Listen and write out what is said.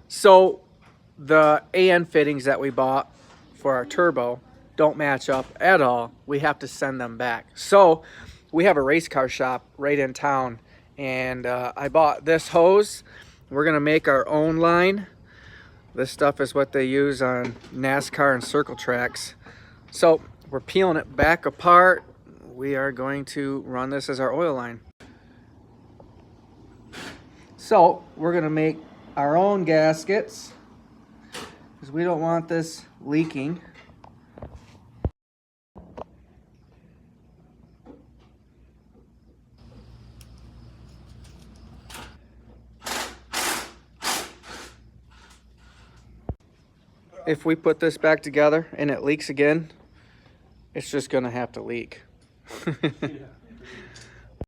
So the AN fittings that we bought for our turbo don't match up at all. We have to send them back. So we have a race car shop right in town, and I bought this hose. We're gonna make our own line. This stuff is what they use on NASCAR and circle tracks. So we're peeling it back apart. We are going to run this as our oil line. So we're gonna make our own gaskets because we don't want this leaking. If we put this back together and it leaks again, it's just gonna have to leak. Yeah.